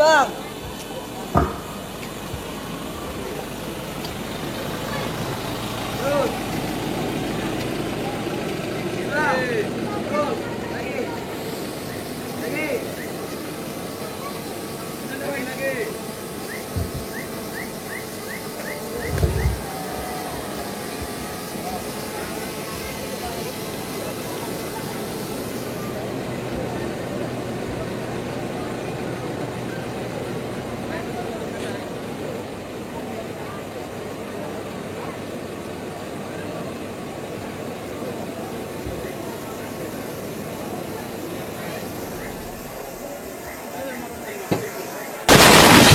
Bang. Terus. Terus. Lagi. Lagi. Lagi.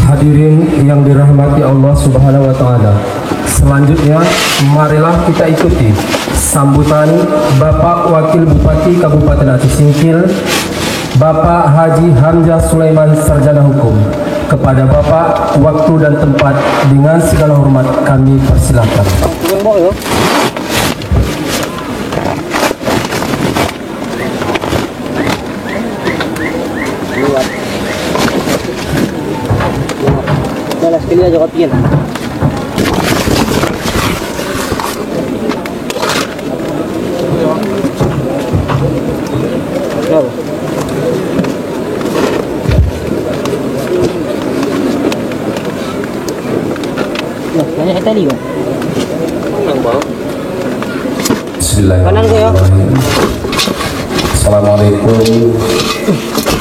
Hadirin yang dirahmati Allah Subhanahu wa taala. Selanjutnya marilah kita ikuti sambutan Bapak Wakil Bupati Kabupaten Aceh Singkil, Bapak Haji Hamzah Sulaiman Sarjana Hukum. Kepada Bapak, waktu dan tempat dengan segala hormat kami persilakan. Jalan sekali aja kopian. Banyak tadi kan? Bismillahirrahmanirrahim. Assalamualaikum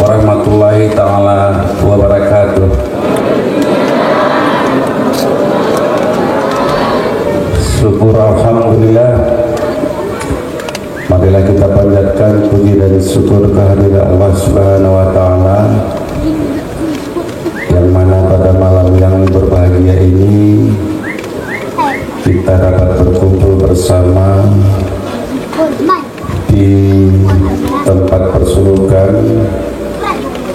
warahmatullahi taala wabarakatuh. Syukur alhamdulillah. Marilah kita panjatkan puji dan syukur kehadirat Allah Subhanahu wa taala, yang mana pada malam yang berbahagia ini kita dapat berkumpul bersama di tempat persulukan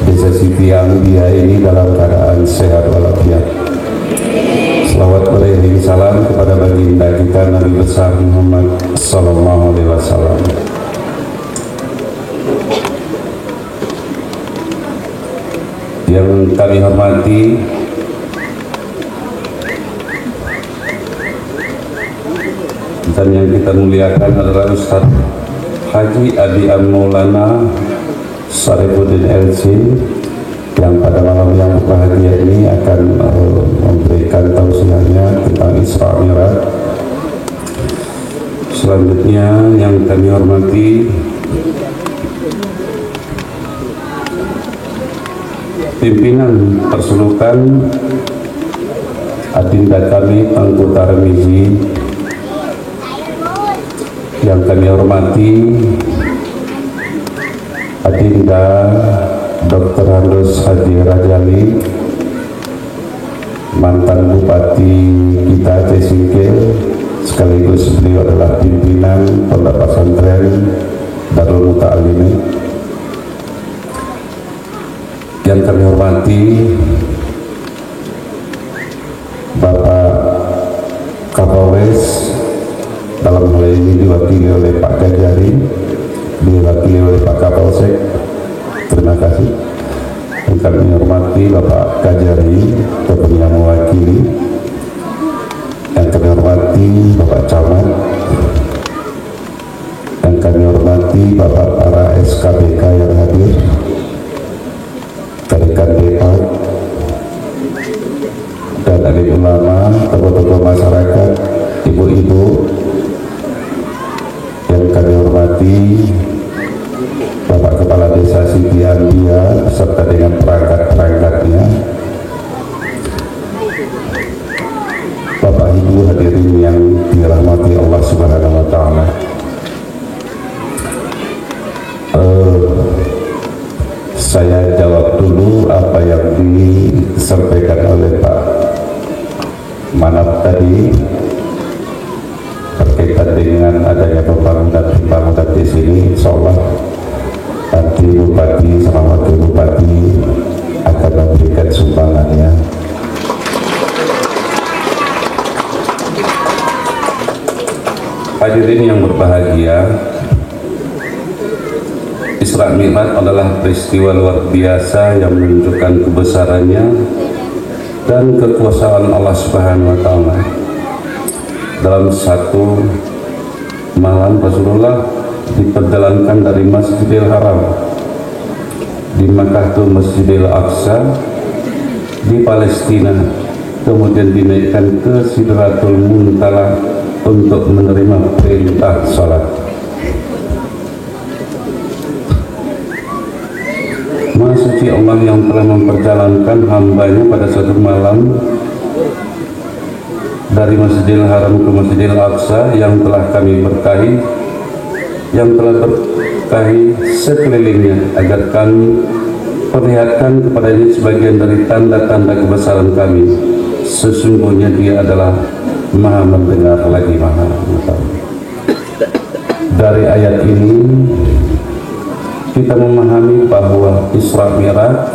Desa Siti Ambia ini dalam keadaan sehat walafiat. Salawat beriring salam kepada baginda kita Nabi besar Muhammad Sallallahu Alaihi Wasallam. Yang kami hormati dan yang kita muliakan adalah Ustaz Haji Adi Maulana Sarifuddin LC, yang pada malam yang berbahagia ini akan memberikan tausiahnya tentang Isra Mi'raj. Selanjutnya yang kami hormati pimpinan persulukan adinda kami Tengku Tarmizi, yang kami hormati adinda Dr. Handus Haji Rajali, mantan Bupati kita Aceh Singkil, sekaligus beliau adalah pimpinan Pondok Pesantren Darul Muta'alimin. Yang kami hormati Bapak Kapolres, dalam hal ini diwakili oleh Pak Kajari, diwakili oleh Pak Kapolsek. Terima kasih. Yang kami hormati Bapak Kajari ataupun yang mewakili. Yang kami hormati Bapak Camat. Yang kami hormati Bapak para SKBK yang hadir, rekan depan dan adik ulama, tokoh-tokoh masyarakat, ibu-ibu. Yang kami hormati Bapak Kepala Desa Siti Ambia beserta dengan perangkat-perangkatnya, Bapak Ibu hadirin yang dirahmati Allah Subhanahu wa taala. Saya jawab dulu apa yang disampaikan oleh Pak Manap tadi berkaitan dengan adanya pembangunan di sini. Insya Allah nanti Bupati sama Wakil Bupati akan memberikan sumbangannya. Hadirin yang berbahagia, Isra Isra Mi'raj adalah peristiwa luar biasa yang menunjukkan kebesarannya dan kekuasaan Allah Subhanahu wa Ta'ala. Dalam satu malam Rasulullah diperjalankan dari Masjidil Haram di Makkah ke Masjidil Aqsa di Palestina, kemudian dinaikkan ke Sidratul Muntaha untuk menerima perintah salat. Maha suci Allah yang telah memperjalankan hambanya pada suatu malam dari Masjidil Haram ke Masjidil Aqsa yang telah kami berkahi, yang telah berkahi sekelilingnya, agar kami perlihatkan kepadanya sebagian dari tanda-tanda kebesaran kami. Sesungguhnya Dia adalah Maha mendengar lagi Maha mengetahui. Dari ayat ini kita memahami bahwa Isra Mi'raj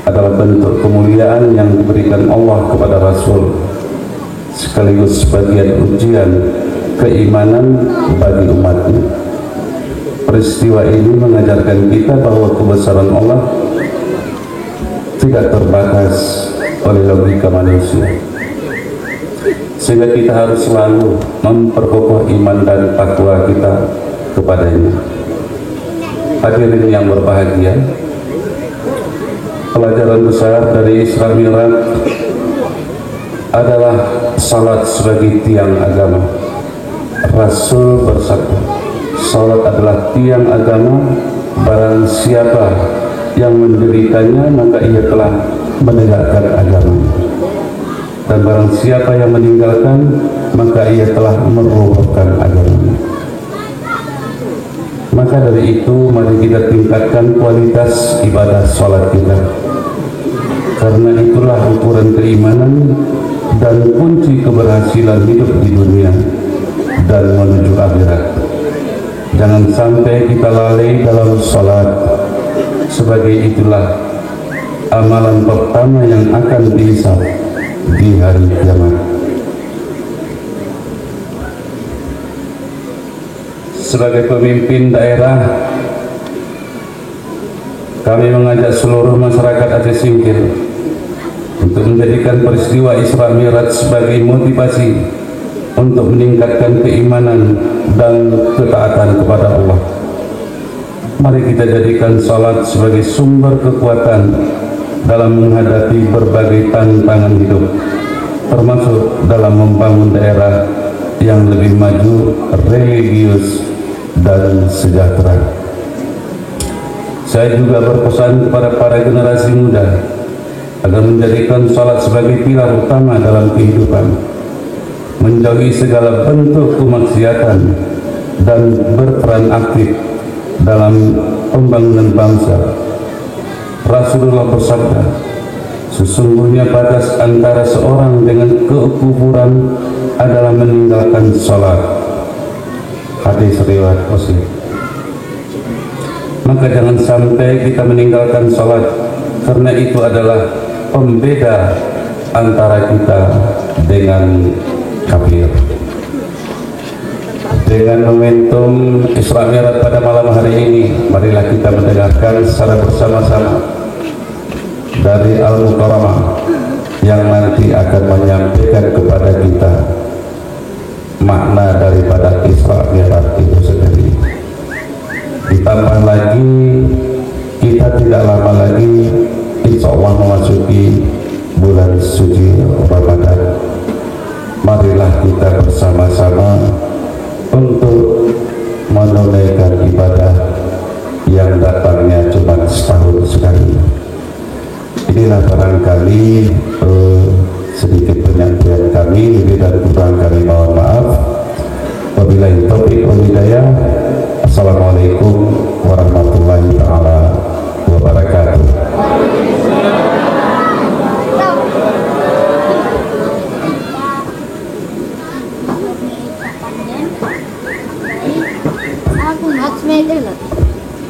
adalah bentuk kemuliaan yang diberikan Allah kepada Rasul, sekaligus sebagian ujian keimanan bagi umatnya. Peristiwa ini mengajarkan kita bahwa kebesaran Allah tidak terbatas oleh logika manusia, sehingga kita harus selalu memperkokoh iman dan takwa kita kepadanya. Hadirin yang berbahagia, pelajaran besar dari Isra Mi'raj adalah salat sebagai tiang agama. Rasul bersabda, salat adalah tiang agama, barang siapa yang mendirikannya maka ia telah menegakkan agama, dan barang siapa yang meninggalkan maka ia telah merobohkan agama. Maka dari itu mari kita tingkatkan kualitas ibadah salat kita, karena itulah ukuran keimanan dan kunci keberhasilan hidup di dunia dan menuju akhirat. Jangan sampai kita lalai dalam salat, sebagai itulah amalan pertama yang akan dihisab di hari kiamat. Sebagai pemimpin daerah, kami mengajak seluruh masyarakat Aceh Singkil untuk menjadikan peristiwa Isra Mi'raj sebagai motivasi untuk meningkatkan keimanan dan ketaatan kepada Allah. Mari kita jadikan salat sebagai sumber kekuatan dalam menghadapi berbagai tantangan hidup, termasuk dalam membangun daerah yang lebih maju, religius, dan sejahtera. Saya juga berpesan kepada para generasi muda agar menjadikan salat sebagai pilar utama dalam kehidupan, menjauhi segala bentuk kemaksiatan, dan berperan aktif dalam pembangunan bangsa. Rasulullah bersabda, sesungguhnya batas antara seorang dengan kekufuran adalah meninggalkan salat. Hadis riwayat Muslim. Maka jangan sampai kita meninggalkan salat, karena itu adalah pembeda antara kita dengan kafir. Dengan momentum Isra Mi'raj pada malam hari ini, marilah kita mendengarkan secara bersama-sama dari Al-Mukarramah yang nanti akan menyampaikan kepada kita makna daripada Isra Mi'raj itu sendiri. Ditambah lagi, kita tidak lama lagi insya Allah memasuki bulan suci Ramadan. Marilah kita bersama-sama untuk menunaikan ibadah yang datangnya cuma setahun sekali. Inilah barangkali sedikit penyampaian kami, lebih dan kurang kami mohon maaf. Wabillahi taufiq wal hidayah. Assalamualaikum warahmatullahi taala wabarakatuh. Aku nggak semede lah.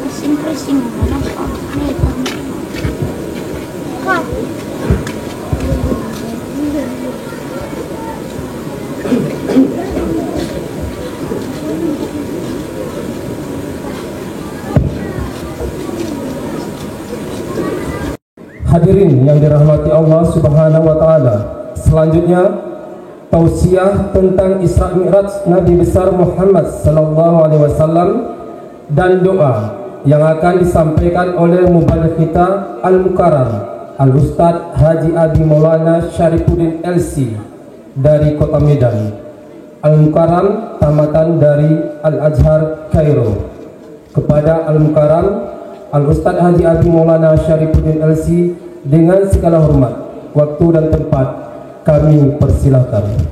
Pusing-pusing mana semede. Kak. Hadirin yang dirahmati Allah Subhanahu wa taala. Selanjutnya tausiah tentang Isra Mi'raj Nabi besar Muhammad sallallahu alaihi wasallam dan doa yang akan disampaikan oleh mubaligh kita Al-Mukarram Al-Ustadz Haji Abi Maulana Syarifuddin LC dari Kota Medan. Al-Mukarram tamatan dari Al-Azhar Kairo. Kepada Al-Mukarram Al-Ustadz Haji Abi Maulana Syarifuddin LC dengan segala hormat, waktu dan tempat kami persilakan.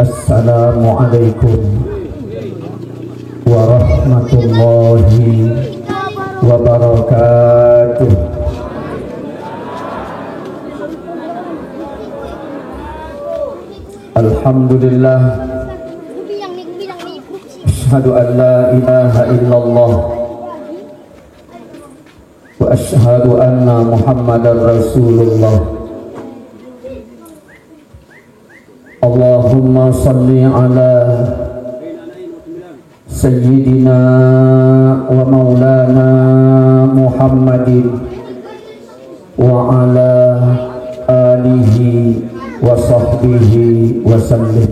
Assalamualaikum warahmatullahi wabarakatuh. Alhamdulillah, asyhadu an la ilaha illallah wa asyhadu anna Muhammadar Rasulullah. Allahumma salli ala Sayyidina wa Maulana Muhammadin wa ala alihi wa sahbihi wa sallim.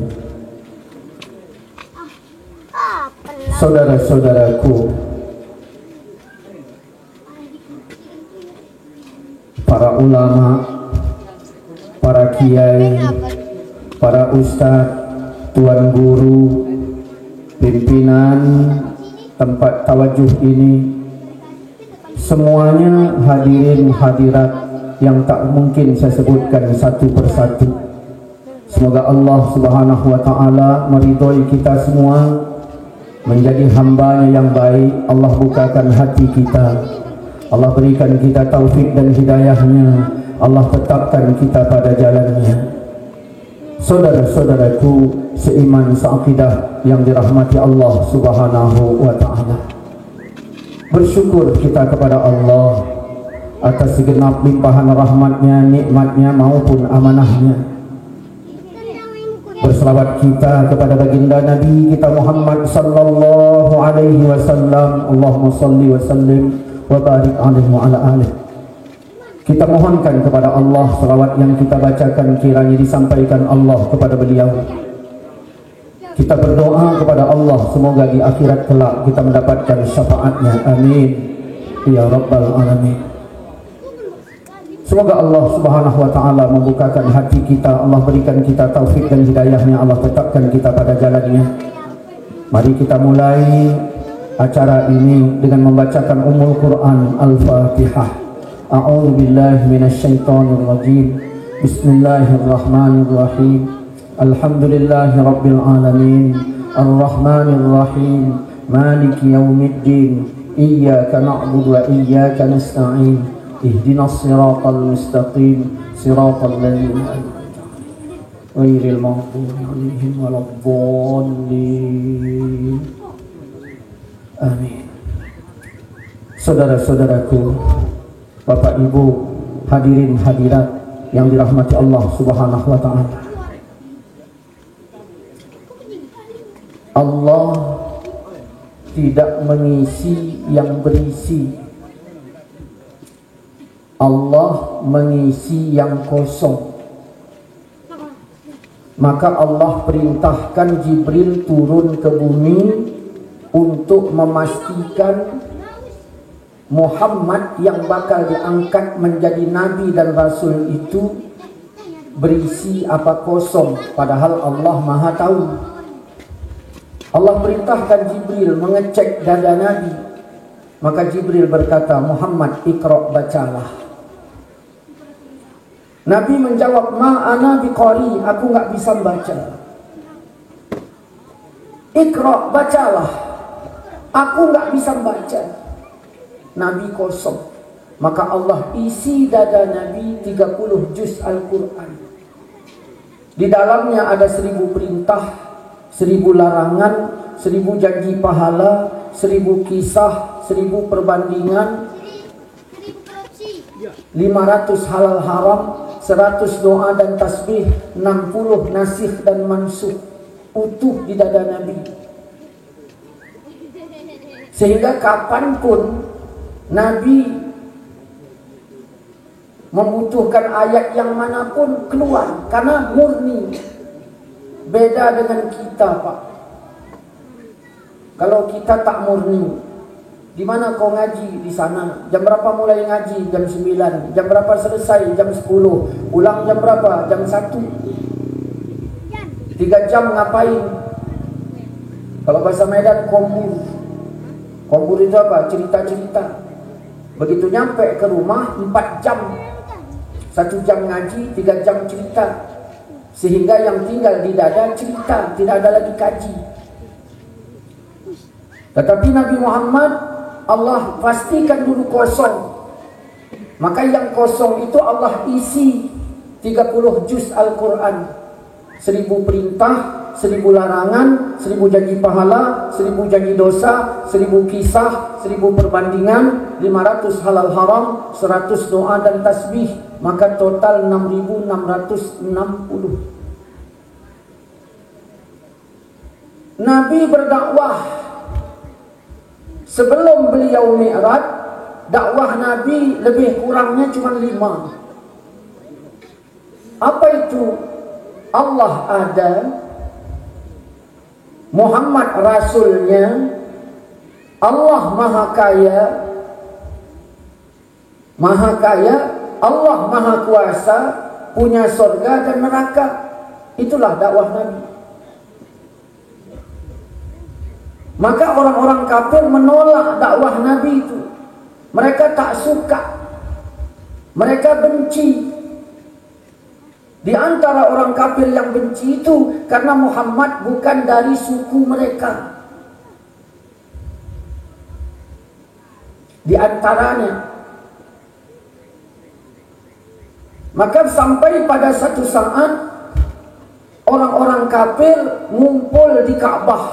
Saudara-saudaraku, para ulama, para kiai, para ustadz, tuan guru, pimpinan tempat tawajuh ini, semuanya hadirin hadirat yang tak mungkin saya sebutkan satu persatu. Semoga Allah Subhanahu wa taala meridhoi kita semua menjadi hamba-Nya yang baik. Allah bukakan hati kita, Allah berikan kita taufik dan hidayahnya, Allah tetapkan kita pada jalannya. Saudara-saudaraku seiman seakidah yang dirahmati Allah Subhanahu wa ta'ala, bersyukur kita kepada Allah atas segenap limpahan rahmatnya, nikmatnya maupun amanahnya. Berselawat kita kepada baginda Nabi kita Muhammad sallallahu alaihi wasallam. Allahumma salli wa sallim wa barik alaihi wa ala alihi. Kita mohonkan kepada Allah selawat yang kita bacakan kiranya disampaikan Allah kepada beliau. Kita berdoa kepada Allah semoga di akhirat kelak kita mendapatkan syafaatnya. Amin ya rabbal alamin. Semoga Allah Subhanahu wa taala membukakan hati kita, Allah berikan kita taufik dan hidayahnya, Allah tetapkan kita pada jalannya. Mari kita mulai acara ini dengan membacakan Ummul Quran Al-Fatihah. A'udzu billahi minasyaitonir rajim. Bismillahirrahmanirrahim. Alhamdulillahi rabbil alamin. Arrahmanir rahim. Maliki yaumiddin. Iyyaka na'budu wa iyyaka nasta'in. Ihdinas siratal mustaqim. Siratal ladzina an'amta 'alaihim ghairil maghdubi 'alaihim waladdallin. Amin. Saudara-saudaraku, Bapak Ibu, hadirin hadirat yang dirahmati Allah Subhanahu wa taala. Allah tidak mengisi yang berisi. Allah mengisi yang kosong. Maka Allah perintahkan Jibril turun ke bumi untuk memastikan Muhammad yang bakal diangkat menjadi nabi dan rasul itu berisi apa kosong, padahal Allah Maha tahu. Allah perintahkan Jibril mengecek dada Nabi. Maka Jibril berkata, Muhammad, Iqra, bacalah. Nabi menjawab, ma ana biqari, aku nggak bisa membaca. Iqra, bacalah, aku nggak bisa membaca. Nabi kosong. Maka Allah isi dada Nabi 30 juz Al-Quran. Di dalamnya ada 1000 perintah, 1000 larangan, 1000 janji pahala, 1000 kisah, 1000 perbandingan, 500 halal haram, 100 doa dan tasbih, 60 nasikh dan mansukh, utuh di dada Nabi. Sehingga kapanpun Nabi membutuhkan ayat yang manapun keluar, karena murni. Beda dengan kita, Pak. Kalau kita tak murni, di mana kau ngaji? Di sana. Jam berapa mulai ngaji? Jam 9. Jam berapa selesai? Jam 10. Pulang jam berapa? Jam 1. 3 jam ngapain? Kalau bahasa Medan, kombur. Kombur itu apa? Cerita-cerita. Begitu nyampe ke rumah, 4 jam. 1 jam ngaji, 3 jam cerita. Sehingga yang tinggal di dada cerita, tidak ada lagi kaji. Tetapi Nabi Muhammad, Allah pastikan dulu kosong. Maka yang kosong itu Allah isi 30 juz Al-Quran. 1000 perintah, 1000 larangan, 1000 janji pahala, 1000 janji dosa, 1000 kisah, 1000 perbandingan, 500 halal haram, 100 doa dan tasbih. Maka total 6660. Nabi berdakwah. Sebelum beliau mi'raj, dakwah Nabi lebih kurangnya cuma 5. Apa itu? Allah ada, Muhammad Rasulnya, Allah Maha Kaya, Allah Maha Kuasa, punya surga dan neraka. Itulah dakwah Nabi. Maka orang-orang kafir menolak dakwah Nabi itu. Mereka tak suka, mereka benci. Di antara orang kafir yang benci itu karena Muhammad bukan dari suku mereka. Di antaranya. Maka sampai pada satu saat orang-orang kafir ngumpul di Ka'bah.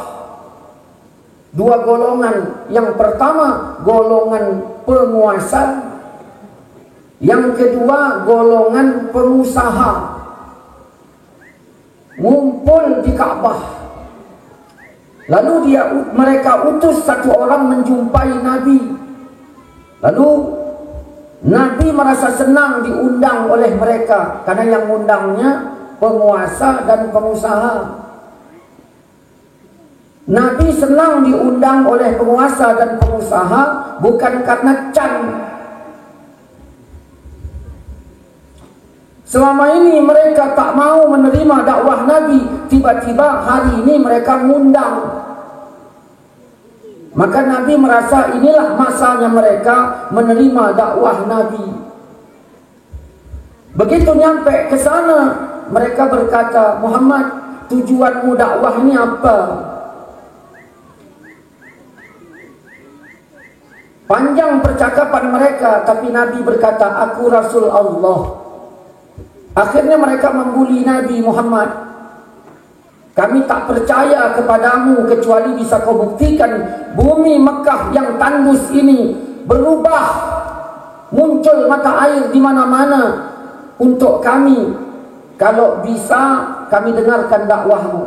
2 golongan. Yang pertama golongan penguasa, yang kedua golongan pengusaha. Ngumpul di Ka'bah. Lalu mereka utus satu orang menjumpai Nabi. Lalu Nabi merasa senang diundang oleh mereka, karena yang undangnya penguasa dan pengusaha. Nabi senang diundang oleh penguasa dan pengusaha bukan karena can. Selama ini mereka tak mau menerima dakwah Nabi, tiba-tiba hari ini mereka ngundang. Maka Nabi merasa inilah masanya mereka menerima dakwah Nabi. Begitu nyampe ke sana, mereka berkata, Muhammad, tujuanmu dakwah ini apa? Panjang percakapan mereka, tapi Nabi berkata, aku Rasul Allah. Akhirnya mereka membuli Nabi Muhammad. Kami tak percaya kepadamu kecuali bisa kau buktikan bumi Mekah yang tandus ini berubah, muncul mata air di mana-mana untuk kami. Kalau bisa, kami dengarkan dakwahmu.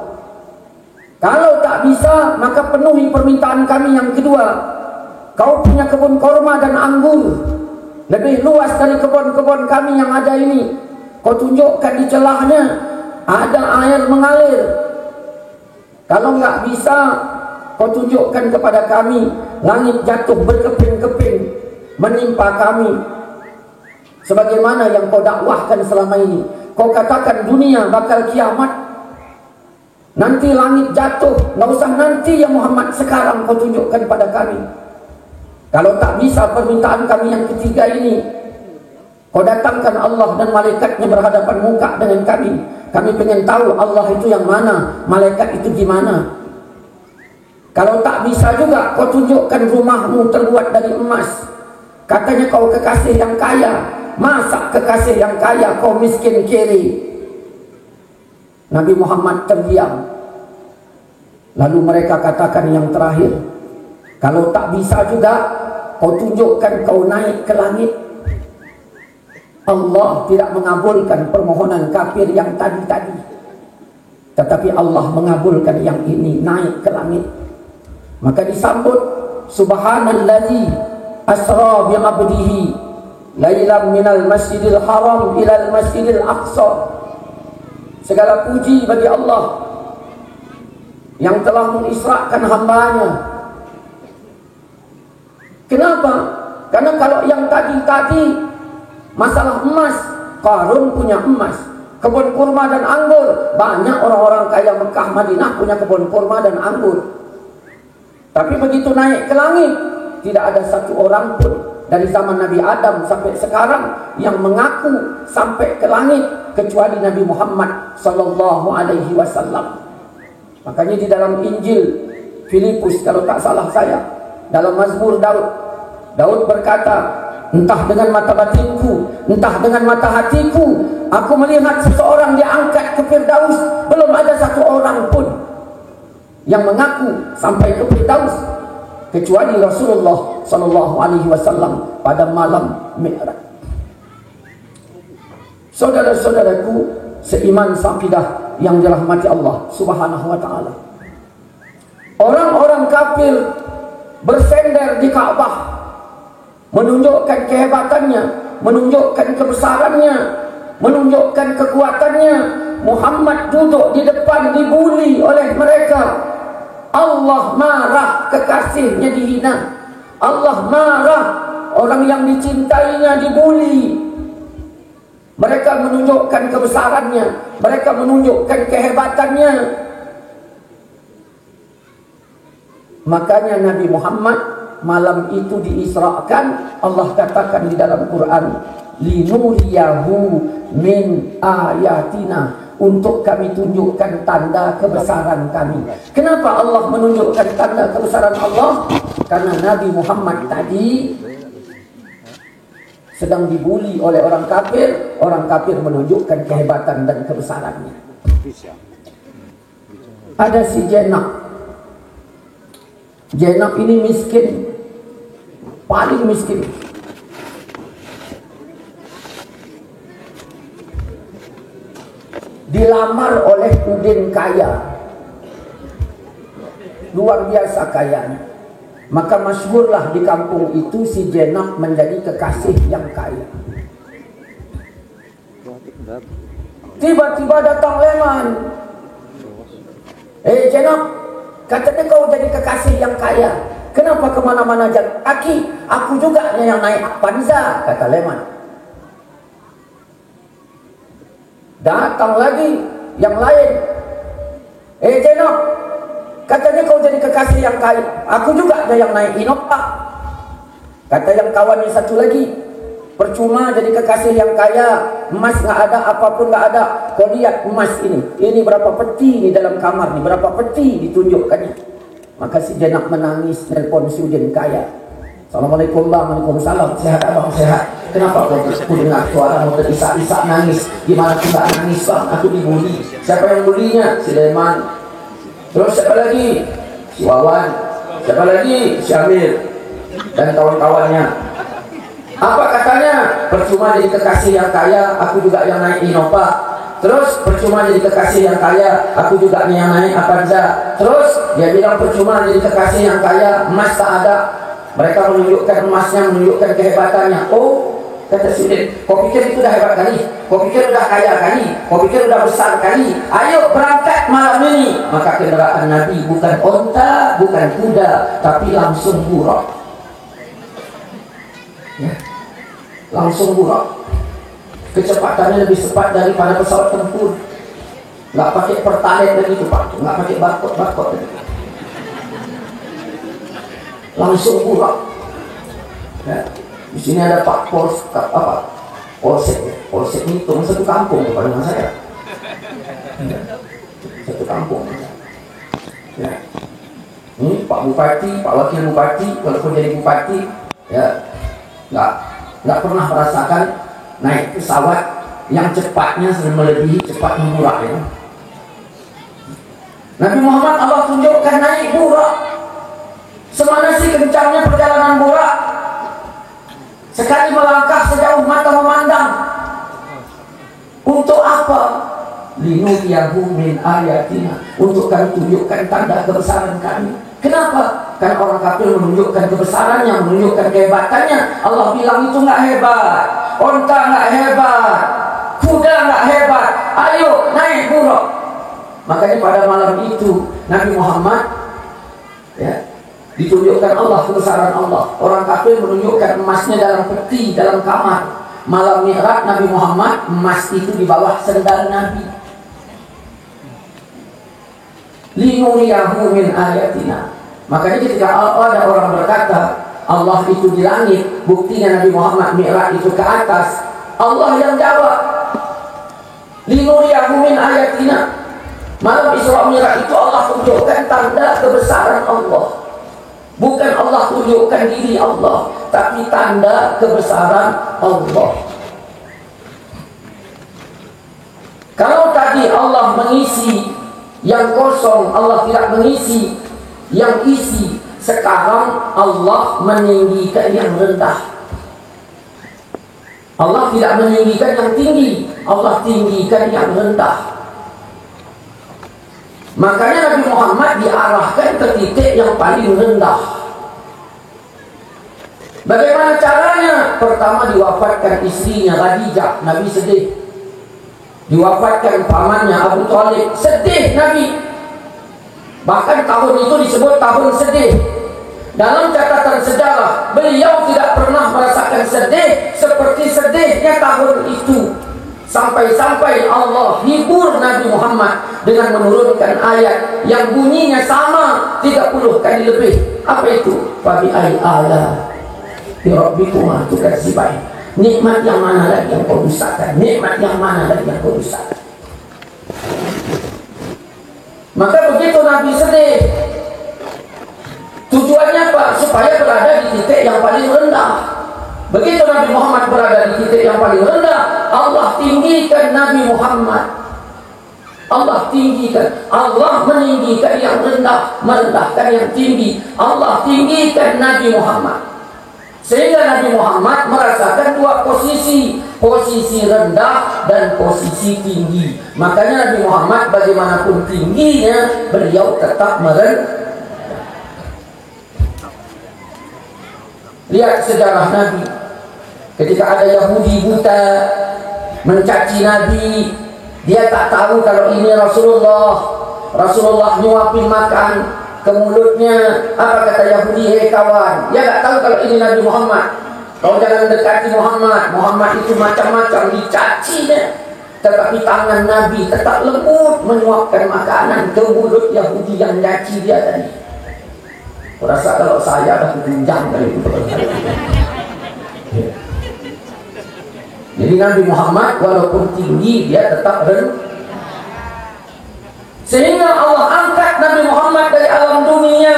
Kalau tak bisa, maka penuhi permintaan kami yang kedua. Kau punya kebun korma dan anggur lebih luas dari kebun-kebun kami yang ada ini. Kau tunjukkan di celahnya ada air mengalir. Kalau nggak bisa, kau tunjukkan kepada kami langit jatuh berkeping-keping menimpa kami, sebagaimana yang kau dakwahkan selama ini. Kau katakan dunia bakal kiamat, nanti langit jatuh. Nggak usah nanti ya Muhammad, sekarang kau tunjukkan pada kami. Kalau tak bisa permintaan kami yang ketiga ini, Kau datangkan Allah dan malaikatnya berhadapan muka dengan kami. Kami pengen tahu Allah itu yang mana, malaikat itu gimana. Kalau tak bisa juga, kau tunjukkan rumahmu terbuat dari emas. Katanya kau kekasih yang kaya. Masa kekasih yang kaya kau miskin kiri? Nabi Muhammad terdiam. Lalu mereka katakan yang terakhir, kalau tak bisa juga, kau tunjukkan kau naik ke langit. Allah tidak mengabulkan permohonan kafir yang tadi-tadi, tetapi Allah mengabulkan yang ini, naik ke langit. Maka disambut, subhanallazi asra bi 'abdihi lailan minal masjidil haram ilal masjidil aqsa. Segala puji bagi Allah yang telah mengisrakan hambanya. Kenapa? Karena kalau yang tadi-tadi masalah emas, Qarun punya emas, kebun kurma dan anggur. Banyak orang-orang kaya Mekah Madinah punya kebun kurma dan anggur. Tapi begitu naik ke langit, tidak ada satu orang pun dari zaman Nabi Adam sampai sekarang yang mengaku sampai ke langit kecuali Nabi Muhammad sallallahu alaihi wasallam. Makanya di dalam Injil Filipus, kalau tak salah saya, dalam Mazmur Daud berkata, entah dengan mata batinku, entah dengan mata hatiku, aku melihat seseorang diangkat ke Firdaus. Belum ada satu orang pun yang mengaku sampai ke Firdaus kecuali Rasulullah sallallahu alaihi wasallam pada malam Mi'raj. Saudara-saudaraku seiman saqidah yang dirahmati Allah Subhanahu wa taala, orang-orang kafir bersender di Ka'bah, menunjukkan kehebatannya, menunjukkan kebesarannya, menunjukkan kekuatannya. Muhammad duduk di depan, dibuli oleh mereka. Allah marah, kekasihnya dihina. Allah marah, orang yang dicintainya dibuli. Mereka menunjukkan kebesarannya, mereka menunjukkan kehebatannya. Makanya Nabi Muhammad malam itu diisrakan. Allah katakan di dalam Quran, linuriyahu min ayatina, untuk kami tunjukkan tanda kebesaran kami. Kenapa Allah menunjukkan tanda kebesaran Allah? Karena Nabi Muhammad tadi sedang dibuli oleh orang kafir menunjukkan kehebatan dan kebesarannya. Ada si Jenab ini miskin, paling miskin. Dilamar oleh Udin kaya, luar biasa kayanya. Maka masyhurlah di kampung itu si Jenab menjadi kekasih yang kaya. Tiba-tiba datang Leman. Jenab, katanya kau jadi kekasih yang kaya, kenapa kemana-mana jalan kaki? Aku juga yang naik Avanza, kata Leman. Datang lagi yang lain. Jenab, katanya kau jadi kekasih yang kaya, aku juga ada yang naik Innova. Kata yang kawannya satu lagi, percuma jadi kekasih yang kaya, emas nggak ada, apapun nggak ada. Kau lihat emas ini berapa peti di dalam kamar, ini berapa peti ditunjukkannya. Maka si Jenab menangis, nelpon si Udin kaya. Assalamualaikum bang, waalaikumsalam. Sehat abang, sehat. Kenapa kau dengar suara mau terisak-isak nangis? Gimana aku nggak nangis bang? Aku dibully. Siapa yang bulinya? Si Leman. Terus siapa lagi? Si Wawan. Siapa lagi? Si Amir dan kawan-kawannya. Apa katanya? Percuma jadi kekasih yang kaya, aku juga yang naik Innova. Terus percuma jadi kekasih yang kaya, aku juga yang naik Avanza. Terus dia bilang percuma jadi kekasih yang kaya, emas tak ada. Mereka menunjukkan emasnya, menunjukkan kehebatannya. Oh, kata si Udin, kau pikir itu dah hebat kali? Kau pikir udah kaya kali? Kau pikir udah besar kali? Ayo berangkat malam ini. Maka kendaraan Nabi bukan onta, bukan kuda, tapi langsung burak. Ya, langsung burak. Kecepatannya lebih cepat daripada pesawat tempur. Nggak pakai pertalite lagi tuh Pak, nggak pakai barcode lagi. Langsung burak. Ya. Di sini ada Pak Polsek itu satu kampung kepada dengan saya. Satu kampung. Ya. Ini Pak Bupati, Pak Wakil Bupati, walaupun jadi Bupati, ya nggak pernah merasakan naik pesawat yang cepatnya sudah melebihi cepatnya Burak ya. Nabi Muhammad Allah tunjukkan naik Burak. Semana sih kencangnya perjalanan Burak. Sekali melangkah sejauh mata memandang. Untuk apa? Linuriyahu min ayatina, untuk kami tunjukkan tanda kebesaran kami. Kenapa? Karena orang kafir menunjukkan kebesarannya, menunjukkan kehebatannya. Allah bilang itu nggak hebat, onta nggak hebat, kuda nggak hebat. Ayo naik Burak. Makanya pada malam itu Nabi Muhammad ya, ditunjukkan Allah kebesaran Allah. Orang kafir menunjukkan emasnya dalam peti, dalam kamar. Malam Mi'raj Nabi Muhammad, emas itu di bawah sendal Nabi. Linuriyahu min ayatina. Makanya ketika ada orang berkata Allah itu di langit, buktinya Nabi Muhammad Mi'raj itu ke atas, Allah yang jawab linuriyahu min ayatina. Malam Isra Mi'raj itu Allah tunjukkan tanda kebesaran Allah. Bukan Allah tunjukkan diri Allah, tapi tanda kebesaran Allah. Kalau tadi Allah mengisi yang kosong, Allah tidak mengisi yang isi. Sekarang Allah meninggikan yang rendah. Allah tidak meninggikan yang tinggi, Allah tinggikan yang rendah. Makanya Nabi Muhammad diarahkan ke titik yang paling rendah. Bagaimana caranya? Pertama diwafatkan istrinya Khadijah, Nabi sedih. Diwafatkan pamannya Abu Thalib, sedih Nabi. Bahkan tahun itu disebut tahun sedih. Dalam catatan sejarah, beliau tidak pernah merasakan sedih seperti sedihnya tahun itu. Sampai-sampai Allah hibur Nabi Muhammad dengan menurunkan ayat yang bunyinya sama 30 kali lebih. Apa itu? Fabi ai ala bi rabbikuma tukadziban. Nikmat yang mana lagi yang kau dustakan? Nikmat yang mana lagi yang kau dustakan? Maka begitu Nabi sedih. Tujuannya apa? Supaya berada di titik yang paling rendah. Begitu Nabi Muhammad berada di titik yang paling rendah, Allah tinggikan Nabi Muhammad. Allah tinggikan, Allah meninggikan yang rendah, merendahkan yang tinggi. Allah tinggikan Nabi Muhammad. Sehingga Nabi Muhammad merasakan dua posisi, posisi rendah dan posisi tinggi. Makanya Nabi Muhammad bagaimanapun tingginya, beliau tetap merendah. Lihat sejarah Nabi. Ketika ada Yahudi buta mencaci Nabi, dia tak tahu kalau ini Rasulullah. Rasulullah nyuapin makan ke mulutnya. Apa kata Yahudi? Hei kawan, dia tak tahu kalau ini Nabi Muhammad. Kau jangan dekati Muhammad. Muhammad itu macam-macam dicacinya. Tetapi tangan Nabi tetap lembut menyuapkan makanan ke mulut Yahudi yang mencaci dia tadi. Rasa kalau saya dah ketunjang kali itu. Jadi Nabi Muhammad walaupun tinggi dia tetap rendah. Sehingga Allah angkat Nabi Muhammad dari alam dunia.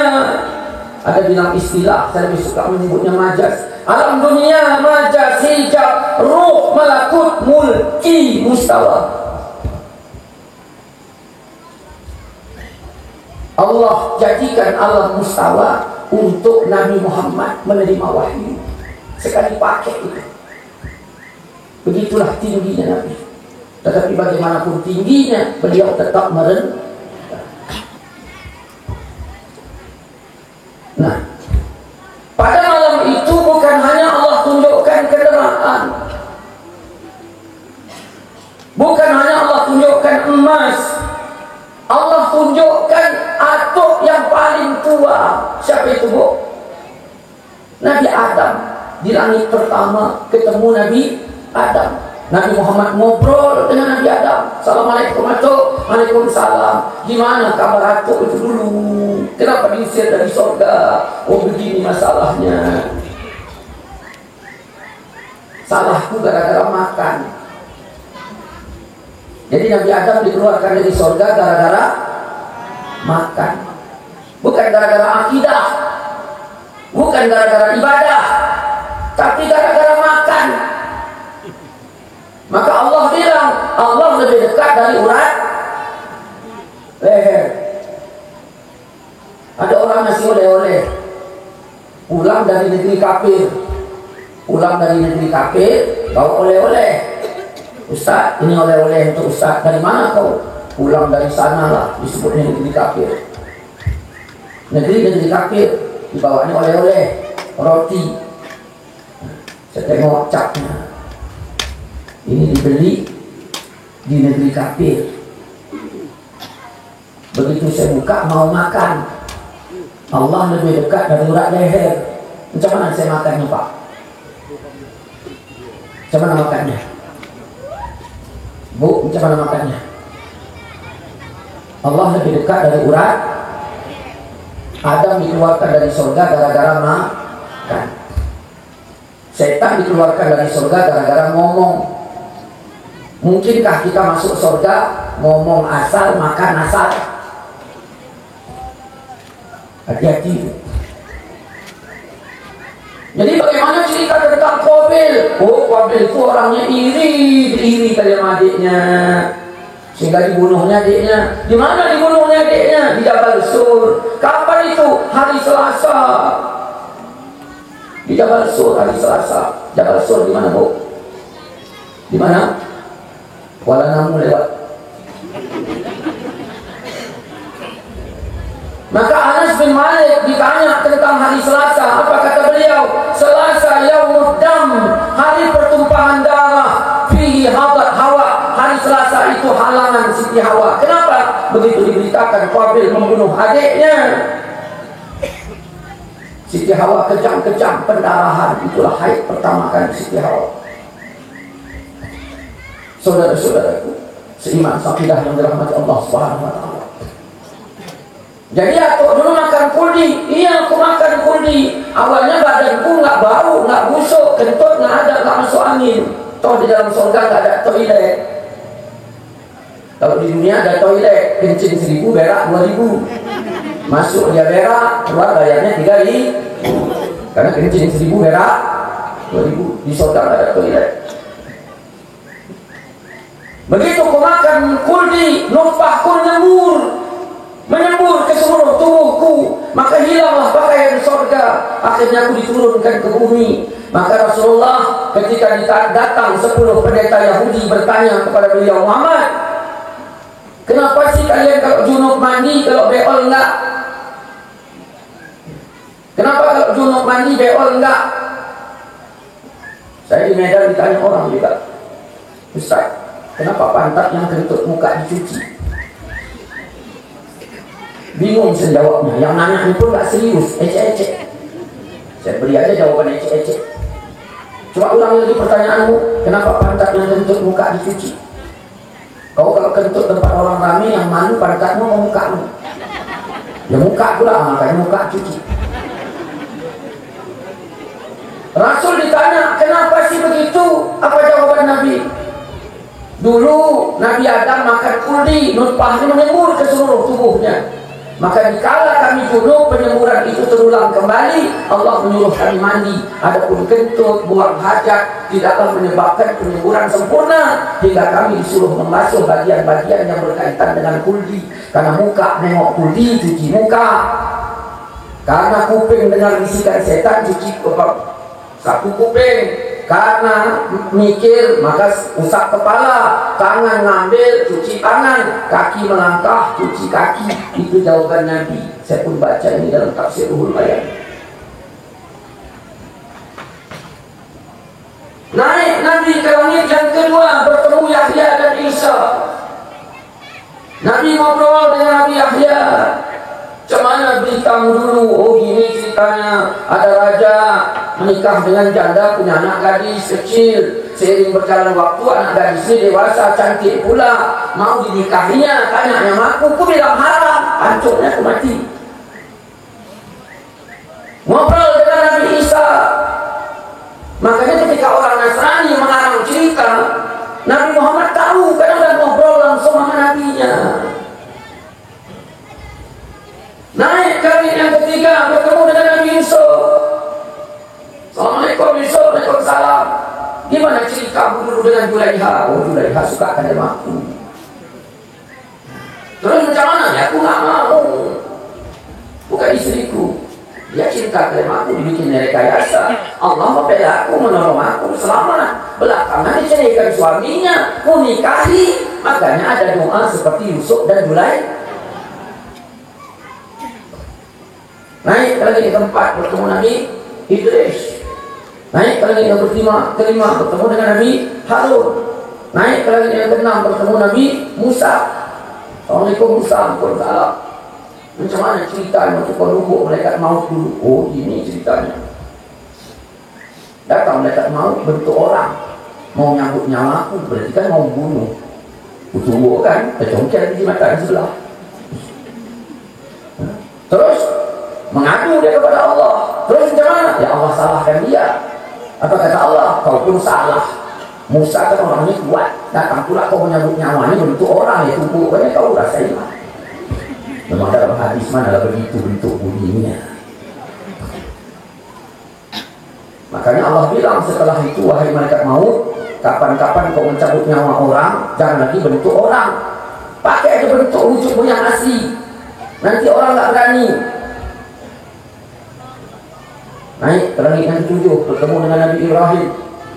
Ada bilang istilah, saya lebih suka menyebutnya majas. Alam dunia, majas, hijab, ruh, malakut, mulki, mustawa. Allah jadikan alam mustawa untuk Nabi Muhammad menerima wahyu. Sekali pakai itu. Begitulah tingginya Nabi. Tetapi bagaimanapun tingginya, beliau tetap merendah. Nah, pada malam itu bukan hanya Allah tunjukkan kenderaan, bukan hanya Allah tunjukkan emas, Allah tunjukkan atuk yang paling tua. Siapa itu, Bu? Nabi Adam. Di langit pertama ketemu Nabi Adam. Nabi Muhammad ngobrol dengan Nabi Adam. Assalamualaikum atuk. Waalaikumsalam. Gimana kabar atuk itu dulu? Kenapa diusir dari surga? Oh begini masalahnya. salahku gara-gara makan. Jadi Nabi Adam dikeluarkan dari surga gara-gara makan, bukan gara-gara akidah, bukan gara-gara ibadah, tapi gara-gara makan. Maka Allah bilang, Allah lebih dekat dari urat leher. Ada orang ngasih oleh-oleh, pulang dari negeri kafir, bawa oleh-oleh. Ustaz, ini oleh-oleh untuk Ustaz. Dari mana kau? Pulang dari sana lah, disebutnya negeri kafir. Negeri kafir, dibawa ini oleh-oleh, roti. Saya tengok capnya, ini dibeli di negeri kafir. Begitu saya buka mau makan, Allah lebih dekat dari urat leher. Macam mana saya makannya, Pak? Macam mana makannya? Bu, macam mana makannya? Allah lebih dekat dari urat. Adam dikeluarkan dari surga gara-gara makan. Setan dikeluarkan dari surga gara-gara ngomong. Mungkinkah kita masuk surga ngomong asal, makan asal? Hati-hati. Jadi bagaimana cerita tentang Qabil? Oh, Qabil itu orangnya iri kali sama adiknya, sehingga dibunuhnya adiknya. Di mana dibunuhnya adiknya? Di Jabal Sur. Kapan itu? Hari Selasa. Di Jabal Sur hari Selasa. Jabal Sur di mana, Bu? Di mana? Kuala Namu lewat. Maka Anas bin Malik ditanya tentang hari Selasa. Apa kata beliau? Selasa yaumud dam, hari pertumpahan darah. Fihi hadat Hawa. Hari Selasa itu halangan Siti Hawa. Kenapa? Begitu diberitakan Qabil membunuh adiknya, Siti Hawa kejang-kejang pendarahan. Itulah haid pertama kali Siti Hawa. Saudara-saudaraku seiman sakidah yang dirahmati Allah Subhanahu wa taala. Jadi aku dulu makan kuldi. Iya, aku makan kuldi. Awalnya badanku nggak bau, nggak busuk, kentut nggak ada, nggak masuk angin. Toh di dalam surga nggak ada toilet. Kalau di dunia ada toilet, kencing 1000, berak 2000. Masuk dia berak, keluar bayarnya 3000. Karena kencing 1000, berak 2000. Di surga nggak ada toilet. Begitu aku makan kuldi, numpahku menyembur ke seluruh tubuhku, maka hilanglah pakaian surga. Akhirnya aku diturunkan ke bumi. Maka Rasulullah ketika datang 10 pendeta Yahudi bertanya kepada beliau, Muhammad, kenapa sih kalian kalau junub mandi, kalau beol enggak? Kenapa kalau junub mandi, beol enggak? Saya di Medan ditanya orang juga, Ustaz, kenapa pantat yang kentut muka dicuci? Bingung saya jawabnya. Yang nanya ini pun gak serius, ecek-ecek. Saya beri aja jawaban ecek-ecek. Coba ulang lagi pertanyaanmu, kenapa pantat yang kentut muka dicuci? Kau kalau kentut tempat orang ramai, yang malu pantatmu mau mukamu? Ya muka pula, makanya muka cuci. Rasul ditanya, kenapa sih begitu? Apa jawaban Nabi? Dulu Nabi Adam makan kuldi, nutfahnya menyembur ke seluruh tubuhnya. Maka dikala kami junub, penyemburan itu terulang kembali, Allah menyuruh kami mandi. Adapun kentut, buang hajat tidaklah menyebabkan penyemburan sempurna, hingga kami disuruh membasuh bagian-bagian yang berkaitan dengan kuldi. Karena muka nengok kuldi, cuci muka. Karena kuping dengar bisikan setan, cuci sapu kuping. Karena mikir, maka usap kepala. Tangan ngambil, cuci tangan. Kaki melangkah, cuci kaki. Itu jawaban Nabi. Saya pun baca ini dalam tafsir Ruhul Bayan. Naik Nabi ke langit yang kedua, bertemu Yahya dan Isa. Nabi ngobrol dengan Nabi Yahya. Cemana beritamu dulu? Oh gini ceritanya, ada raja menikah dengan janda, punya anak gadis kecil. Seiring berjalan waktu, anak gadis ini dewasa, cantik pula. Mau dinikahinya, tanya yang aku bilang haram. Hancurnya aku mati. Ngobrol dengan Nabi Isa. Makanya ketika orang Nasrani ketiga bertemu dengan Nabi Yusuf. Assalamualaikum Yusuf, waalaikumsalam. Gimana cerita dulu dengan Julaiha? Oh, Julaiha suka akan aku. Terus macam mana? Ya, aku nggak mau. Bukan istriku. Dia cinta dengan aku, dibikin rekayasa. Allah membela aku, menolong aku selamat. Belakangan diceraikan suaminya, mau nikahi. Makanya ada doa seperti Yusuf dan Julaiha. Naik lagi ke tempat bertemu Nabi Idris. Naik lagi yang kelima bertemu dengan Nabi Harun. Naik lagi yang keenam bertemu Nabi Musa. Assalamualaikum Musa, waalaikumsalam. Macam mana ceritanya tukar rumput malaikat maut dulu? Oh, ini ceritanya. Datang malaikat maut bentuk orang, mau nyambut nyawa aku, berarti kan mau bunuh. Tunggu kan, tercongkel di mata sebelah. Terus mengadu dia kepada Allah. Terus macam mana? Ya Allah salahkan dia. Apa kata Allah? Kau pun salah. Musa kan orangnya kuat. Datang pula kau menyambut nyawanya bentuk orang ya tubuh. Banyak kau rasain lah. Memang dalam hadis mana lah begitu bentuk bunyinya. Makanya Allah bilang setelah itu, wahai malaikat maut, kapan-kapan kau mencabut nyawa orang, jangan lagi bentuk orang. Pakai aja bentuk wujud yang asli. Nanti orang tak berani. Naik ke langit yang ketujuh, bertemu dengan Nabi Ibrahim,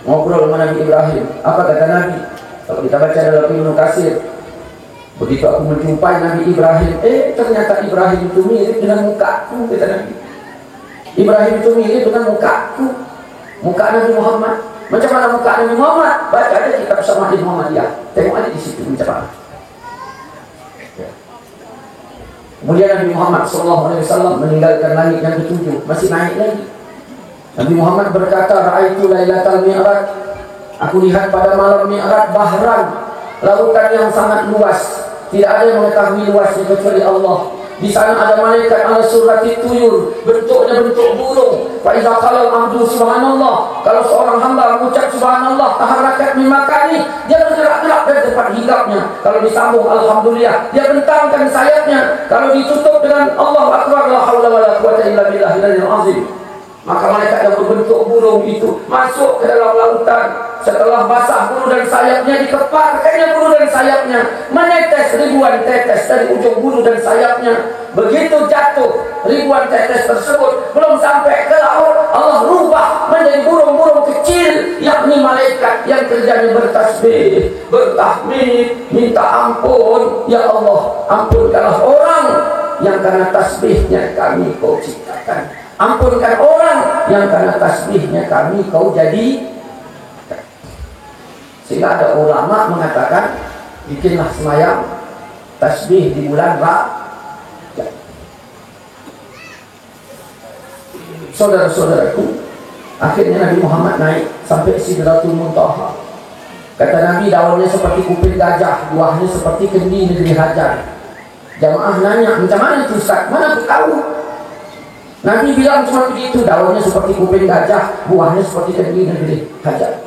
ngobrol dengan Nabi Ibrahim. Apa kata Nabi? Kalau kita baca dalam Ibnu Katsir, begitu aku menjumpai Nabi Ibrahim, ternyata Ibrahim itu mirip dengan mukaku, kata Nabi. Ibrahim itu mirip dengan mukaku, muka Nabi Muhammad. Macam mana muka Nabi Muhammad? Baca aja kitab Syama'il Muhammadiyah, tengok aja di situ macam mana. Kemudian Nabi Muhammad SAW meninggalkan langit yang ketujuh, masih naik lagi. Nabi Muhammad berkata, Ra'aitu Lailatal Mi'raj, aku lihat pada malam Mi'raj bahran, lautan yang sangat luas, tidak ada yang mengetahui luasnya kecuali Allah. Di sana ada malaikat ala surati tuyur, bentuknya bentuk burung. Fa iza qala al-'abdu subhanallah, kalau seorang hamba mengucap subhanallah, taharakat min makani, dia bergerak-gerak dari tempat hinggapnya. Kalau disambung alhamdulillah, dia bentangkan sayapnya. Kalau ditutup dengan Allahu akbar, la haula wala quwwata illa billahil azim. Maka malaikat yang berbentuk burung itu masuk ke dalam lautan. Setelah basah bulu dan sayapnya, dikeparkannya bulu dan sayapnya, menetes ribuan tetes dari ujung bulu dan sayapnya. Begitu jatuh ribuan tetes tersebut, belum sampai ke laut, Allah rubah menjadi burung-burung kecil, yakni malaikat yang kerjanya bertasbih, bertahmid, minta ampun. Ya Allah, ampunkanlah orang yang karena tasbihnya kami kau ciptakan. Ampunkan orang yang karena tasbihnya kami kau jadi. Sehingga ada ulama mengatakan, bikinlah semayang tasbih di bulan Rajab. Saudara-saudaraku, akhirnya Nabi Muhammad naik sampai Sidratul Muntaha. Kata Nabi, daunnya seperti kuping gajah, buahnya seperti kendi negeri Hajar. Jamaah nanya, macam mana itu Ustaz? Mana aku tahu? Nabi bilang cuma begitu, daunnya seperti kuping gajah, buahnya seperti kendi negeri Hajar.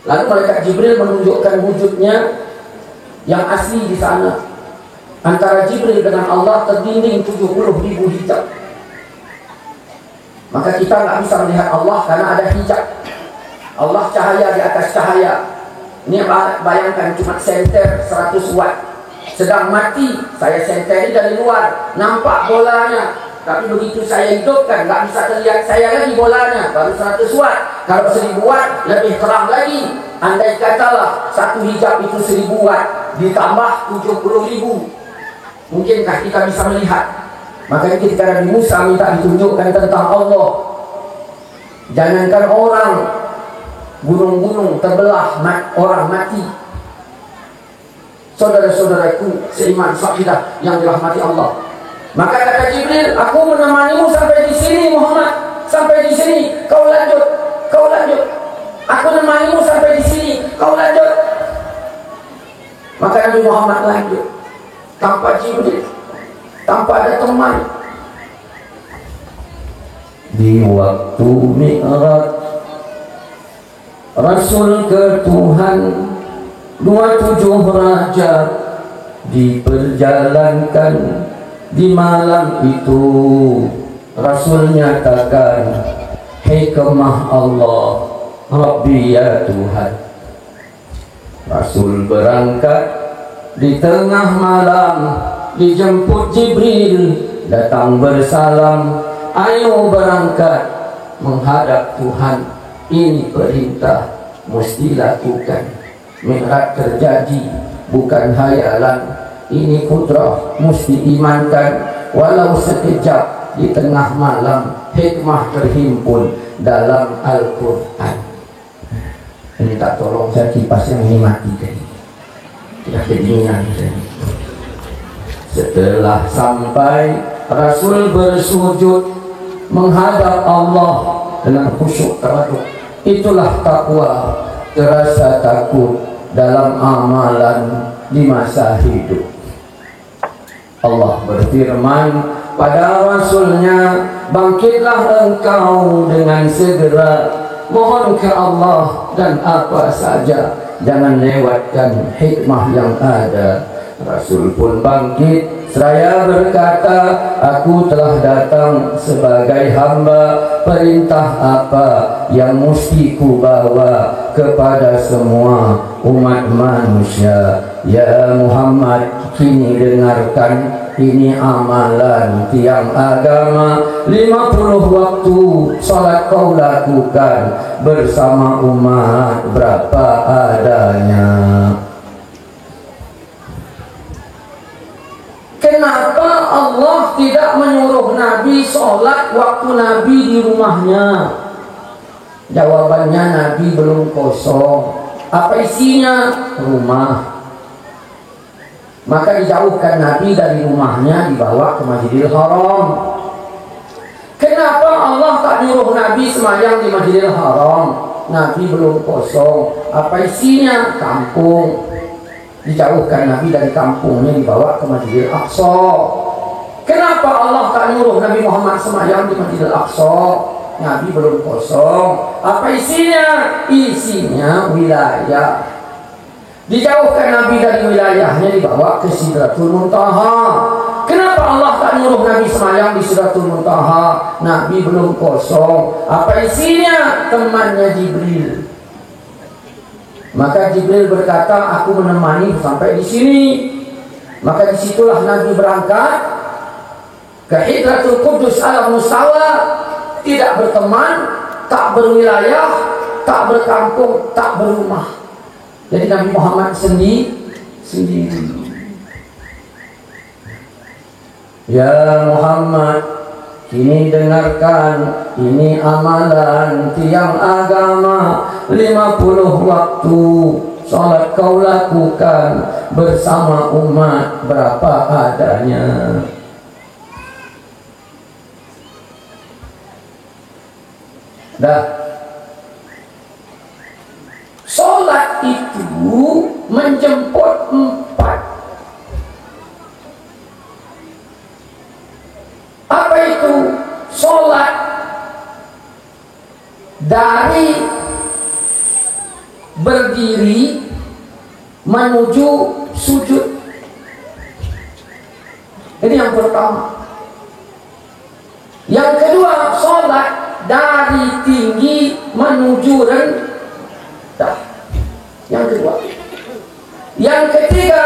Lalu malaikat Jibril menunjukkan wujudnya yang asli di sana. Antara Jibril dengan Allah terdinding 70.000 hijab. Maka kita nggak bisa melihat Allah karena ada hijab. Allah cahaya di atas cahaya. Ini bayangkan cuma senter 100 watt. Sedang mati, saya senteri dari luar, nampak bolanya. Tapi begitu saya hidupkan, nggak bisa terlihat saya lagi bolanya, baru 100 watt. Kalau 1000 watt, lebih terang lagi. Andai katalah satu hijab itu 1000 watt, ditambah 70.000. Mungkinkah kita bisa melihat? Makanya ketika Nabi Musa minta ditunjukkan tentang Allah, jangankan orang, gunung-gunung terbelah, orang mati. Saudara-saudaraku seiman sakidah yang dirahmati Allah, maka kata Jibril, aku menemanimu sampai di sini Muhammad, sampai di sini, kau lanjut, kau lanjut. Aku menemanimu sampai di sini, kau lanjut. Maka Nabi Muhammad lanjut, tanpa Jibril, tanpa ada teman. Di waktu Mi'raj, Rasul ke Tuhan 27 raja diperjalankan di malam itu. Rasul nyatakan hikmah Allah, Rabbi ya Tuhan. Rasul berangkat di tengah malam, dijemput Jibril, datang bersalam, ayo berangkat menghadap Tuhan. Ini perintah mesti lakukan. Mi'raj terjadi bukan hayalan, ini kudrah mesti imankan. Walau sekejap di tengah malam, hikmah terhimpun dalam Al-Quran. Ini tak tolong saya kipas yang ini mati tadi, tidak kedinginan tadi. Setelah sampai, Rasul bersujud menghadap Allah dengan khusyuk tawaduk. Itulah takwa, terasa takut dalam amalan di masa hidup. Allah berfirman pada Rasulnya, bangkitlah engkau dengan segera, mohon ke Allah dan apa saja, jangan lewatkan hikmah yang ada. Rasul pun bangkit seraya berkata, aku telah datang sebagai hamba, perintah apa yang mesti ku bawa kepada semua umat manusia. Ya Muhammad, kini dengarkan, ini amalan tiang agama. 50 waktu salat kau lakukan bersama umat berapa adanya. Kenapa Allah tidak menyuruh Nabi sholat waktu Nabi di rumahnya? Jawabannya, Nabi belum kosong. Apa isinya? Rumah. Maka dijauhkan Nabi dari rumahnya, dibawa ke Masjidil Haram. Kenapa Allah tak nyuruh Nabi semayang di Masjidil Haram? Nabi belum kosong. Apa isinya? Kampung. Dijauhkan Nabi dari kampungnya, dibawa ke Masjidil Aqsa. Kenapa Allah tak nyuruh Nabi Muhammad semayang di Masjidil Aqsa? Nabi belum kosong. Apa isinya? Isinya wilayah. Dijauhkan Nabi dari wilayahnya, dibawa ke Sidratul Muntaha. Kenapa Allah tak nyuruh Nabi semayang di Sidratul Muntaha? Nabi belum kosong. Apa isinya? Temannya Jibril. Maka Jibril berkata, aku menemani sampai di sini. Maka disitulah Nabi berangkat ke Hidratul Qudus Alam Mustawa, tidak berteman, tak berwilayah, tak berkampung, tak berumah. Jadi Nabi Muhammad sendiri. Ya Muhammad, kini dengarkan, ini amalan tiang agama. 50 waktu salat kau lakukan bersama umat berapa adanya. Dah. Salat itu menjemput 4. Apa itu? Salat dari berdiri menuju sujud. Ini yang pertama. Yang kedua, salat dari tinggi menuju rendah. Yang kedua. Yang ketiga,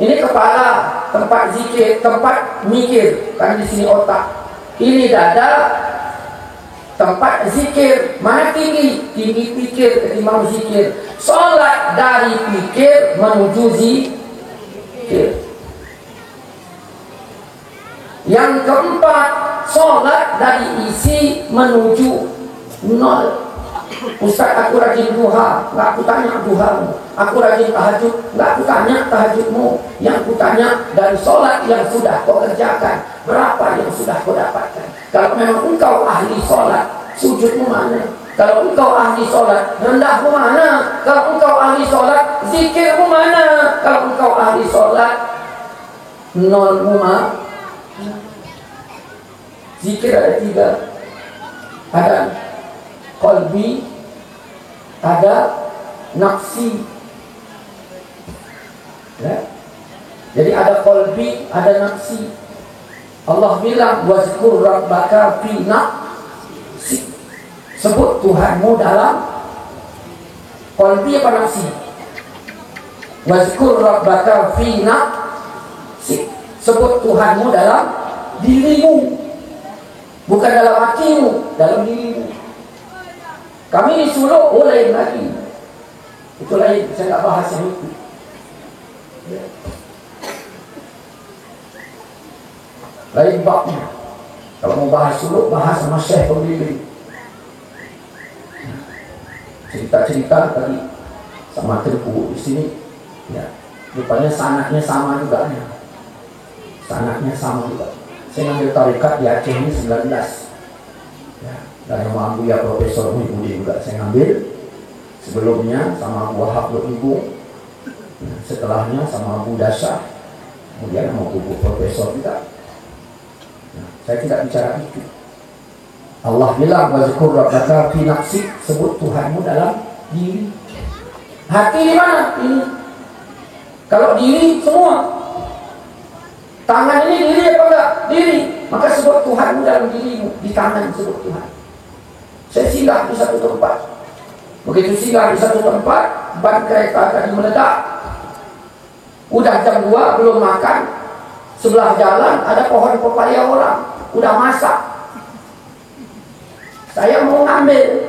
ini kepala, tempat zikir, tempat mikir. Kan di sini otak. Ini dada, tempat zikir. Mana tinggi? Tinggi pikir ketimbang zikir. Salat dari pikir menuju zikir. Yang keempat, salat dari isi menuju nol. Ustaz, aku rajin duha, nggak aku tanya duhamu. Aku rajin tahajud, nggak aku tanya tahajudmu. Yang aku tanya dari sholat yang sudah kau kerjakan, berapa yang sudah kau dapatkan. Kalau memang engkau ahli sholat, sujudmu mana? Kalau engkau ahli sholat, rendahmu mana? Kalau engkau ahli sholat, zikirmu mana? Kalau engkau ahli sholat, nolmu mana? Zikir ada 3. Ada qalbi, ada nafsi. Ya. Jadi ada qalbi, ada nafsi. Allah bilang wazkur rabbaka fi nafsi. Sebut Tuhanmu dalam qalbi apa nafsi? Wazkur rabbaka fi nafsi. Sebut Tuhanmu dalam dirimu, bukan dalam hatimu, dalam dirimu. Kami disuruh lain lagi. Itu lain, saya tak bahas yang itu. Lain babnya. Kalau mau bahas dulu, bahas sama Syekh pembimbing. Cerita-cerita tadi sama Tengku di sini, ya, rupanya sanaknya sama juga. Sanaknya sama juga. Saya ngambil tarikat di Aceh ini 19. Ya, dari Imam Buya Profesor Muhyiddin juga saya ngambil. Sebelumnya sama Abu Wahab Ibu, setelahnya sama Abu Dasyah, kemudian sama Buku Profesor juga. Nah, saya tidak bicara itu. Allah bilang wazkur rabbaka fi nafsi, sebut Tuhanmu dalam diri. Hati di mana? Ini. Kalau diri semua. Tangan ini diri apa enggak? Diri. Maka sebut Tuhanmu dalam dirimu. Di tangan sebut Tuhan. Saya singgah di satu tempat. Begitu singgah di satu tempat, ban kereta tadi meledak. Udah jam 2 belum makan. Sebelah jalan ada pohon pepaya orang, udah masak. Saya mau ngambil.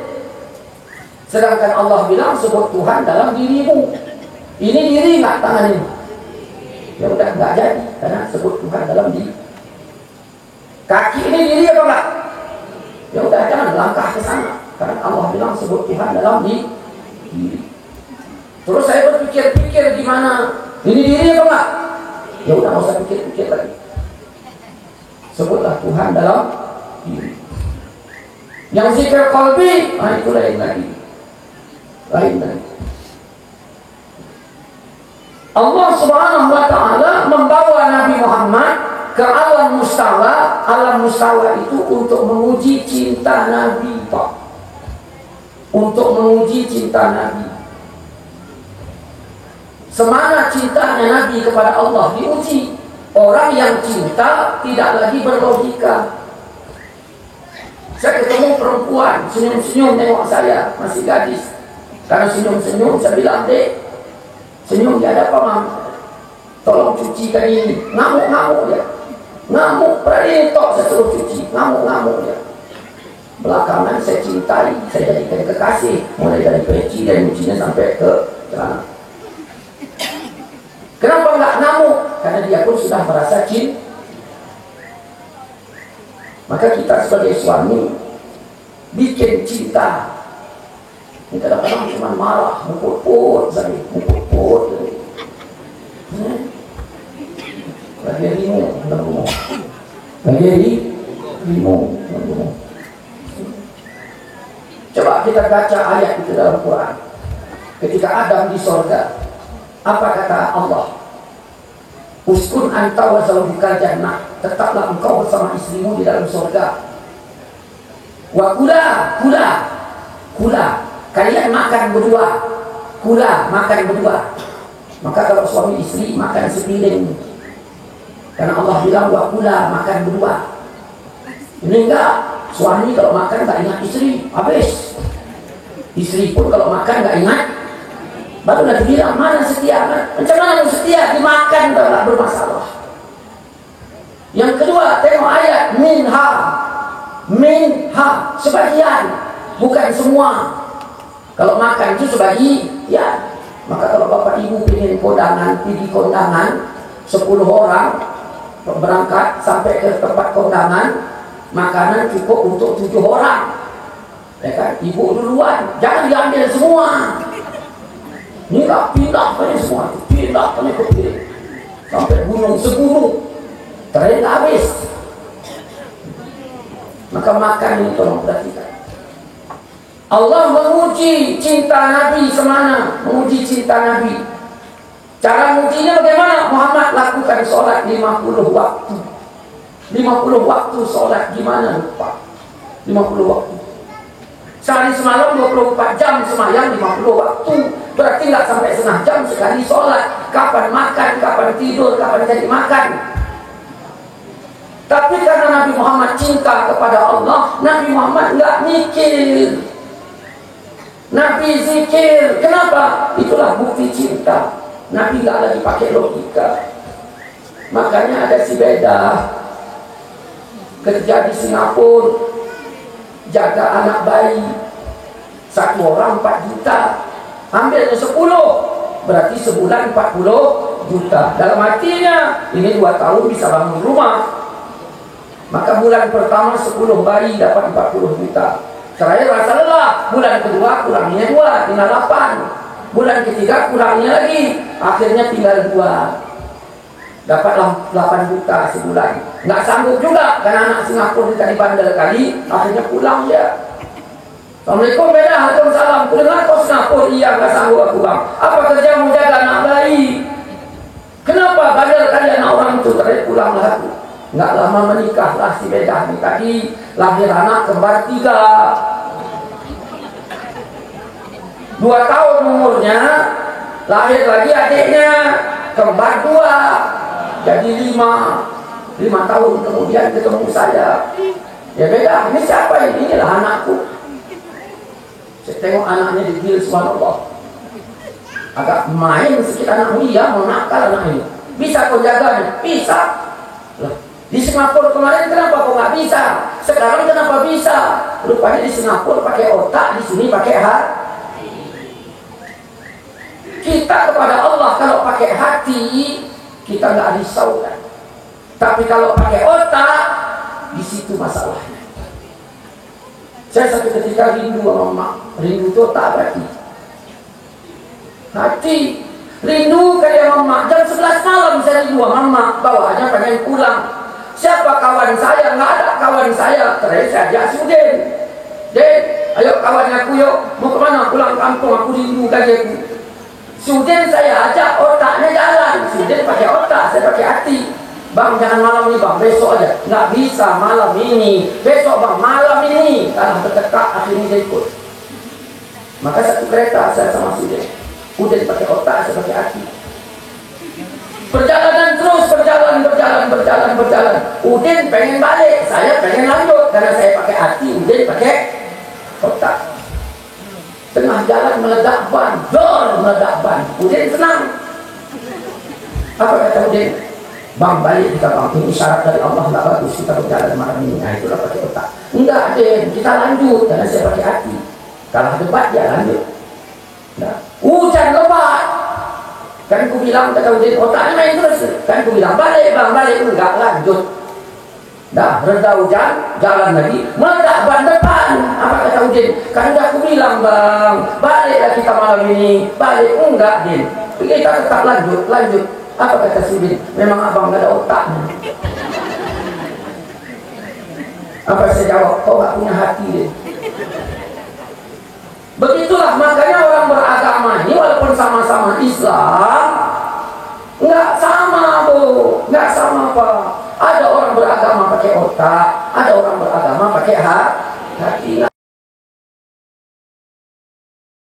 Sedangkan Allah bilang sebut Tuhan dalam dirimu. Ini diri nggak tangan ini? Ya udah nggak jadi, karena sebut Tuhan dalam diri. Kaki ini diri apa enggak? Ya udah jangan langkah ke sana, karena Allah bilang sebut Tuhan dalam diri. Terus saya berpikir-pikir gimana? Ini diri apa enggak? Ya udah nggak usah pikir-pikir lagi. Sebutlah Tuhan dalam diri. Yang zikir qalbi, itu lain lagi. Lain lagi. Allah Subhanahu wa taala membawa Nabi Muhammad ke alam mustawa. Alam mustawa itu untuk menguji cinta Nabi, Pak. Untuk menguji cinta Nabi. Semangat cintanya Nabi kepada Allah diuji. Orang yang cinta tidak lagi berlogika. Saya ketemu perempuan senyum-senyum tengok saya, masih gadis. Karena senyum-senyum, saya bilang, "Dek, senyum dia ada apa, Mam? Tolong cucikan ini." Ngamuk-ngamuk ya. Ngamuk, berani tok saya suruh cuci. Ngamuk-ngamuk ya. Belakangan saya cintai, saya jadikan kekasih. Mulai dari peci dan cucinya sampai ke celana. Kenapa enggak ngamuk? Karena dia pun sudah merasa cinta. Maka kita sebagai suami bikin cinta. Ini kadang-kadang cuma marah, mukul-put saja, mukul-put saja. Lagi rimu, lagi rimu. Coba kita baca ayat itu dalam Quran. Ketika Adam di sorga, apa kata Allah? Uskun anta wa zawjukal jannah, tetaplah engkau bersama istrimu di dalam surga. Wa kula, kalian makan berdua. Kula, makan berdua. Maka kalau suami istri makan sepiring. Karena Allah bilang wa kula, makan berdua. Ini enggak, suami kalau makan tak ingat istri, habis. Istri pun kalau makan tak ingat. Baru Nabi bilang, mana setia? Macam mana setia? Dimakan tak bermasalah. Yang kedua, tengok ayat minha, sebagian, bukan semua. Kalau makan itu sebagian. Maka kalau bapak ibu ingin kondangan, pergi kondangan 10 orang berangkat sampai ke tempat kondangan, makanan cukup untuk 7 orang. Ya kan? Ibu duluan, jangan diambil semua. Ini tak pindah pada semua, pindah pada kecil sampai gunung segunung, terakhir habis. Maka makan ini tolong perhatikan. Allah menguji cinta Nabi semana, menguji cinta Nabi. Cara mengujinya bagaimana? Muhammad lakukan sholat 50 waktu. 50 waktu sholat gimana lupa? 50 waktu. Sehari semalam 24 jam semayang 50 waktu. Berarti nggak sampai setengah jam sekali sholat. Kapan makan, kapan tidur, kapan jadi makan. Tapi karena Nabi Muhammad cinta kepada Allah, Nabi Muhammad nggak mikir, Nabi zikir. Kenapa? Itulah bukti cinta. Nabi nggak lagi pakai logika. Makanya ada si Beda kerja di Singapura, jaga anak bayi, satu orang 4 juta, ambil 10, berarti sebulan 40 juta. Dalam hatinya ini 2 tahun bisa bangun rumah. Maka bulan pertama 10 bayi dapat 40 juta. Terakhir rasa lelah, bulan kedua kurangnya 2, tinggal 8. Bulan ketiga kurangnya lagi, akhirnya tinggal 2, dapat 8 juta sebulan. Nggak sanggup juga, karena anak Singapura tadi bandel kali, akhirnya pulang dia. Assalamualaikum Beda, waalaikumsalam. Dengar kau Singapura? Iya, nggak sanggup aku bang. Apa kerja menjaga anak bayi? Kenapa bandel kali anak orang itu? Terakhir pulang lah aku. Nggak lama menikahlah si Beda ini tadi, lahir anak kembar 3. 2 tahun umurnya, lahir lagi adiknya, kembar 2, jadi 5 tahun kemudian ketemu saya. Ya Beda, ini siapa ini? Inilah anakku. Saya tengok anaknya digil, subhanallah. Agak main sedikit anak mulia, mau nakal anak ini. Bisa kau jaganya? Bisa. Lah, di Singapura kemarin kenapa kau nggak bisa? Sekarang kenapa bisa? Rupanya di Singapura pakai otak, di sini pakai hati. Kita kepada Allah kalau pakai hati, kita nggak risaukan. Tapi kalau pakai otak, di situ masalahnya. Saya satu ketika rindu sama emak. Rindu itu otak berarti. Hati. Rindu kayak emak. Jam 11 malam saya rindu sama emak. Bawahnya pengen pulang. Siapa kawan saya? Nggak ada kawan saya. Terakhir saya ajak si Udin. Den, ayo kawan aku yuk. Mau kemana? Pulang kampung. Aku rindu lagi aku. Sudin saya ajak, otaknya jalan. Sudin pakai otak, saya pakai hati. Bang jangan malam ini bang, besok aja. Nggak bisa malam ini, besok bang, malam ini. Karena tertekak, akhirnya dia ikut. Maka satu kereta saya sama Sudin. Udin pakai otak, saya pakai hati. Perjalanan terus, berjalan. Udin pengen balik, saya pengen lanjut. Karena saya pakai hati, Udin pakai otak. Tengah jalan meledak ban, meledak ban. Udin senang. Apa kata Udin? Bang balik kita bang, ini syarat dari Allah nggak bagus kita berjalan malam ini. Nah itulah pakai otak. Enggak Den, kita lanjut karena saya pakai hati. Kalah debat ya lanjut. Nah, hujan lebat. Kan ku bilang kata Udin, otaknya main terus. Kan ku bilang balik bang, balik enggak lanjut. Dah reda hujan, jalan lagi, meledak ban depan. Apa kata Udin? Kan udah aku bilang bang, baliklah kita malam ini. Balik enggak Din? Kita tetap lanjut. Apa kata Udin? Memang abang gak ada otaknya. Apa saya jawab? Kau gak punya hati Din. Begitulah makanya orang beragama ini walaupun sama-sama Islam, nggak sama nggak sama Pak. Ada orang beragama pakai otak, ada orang beragama pakai hati.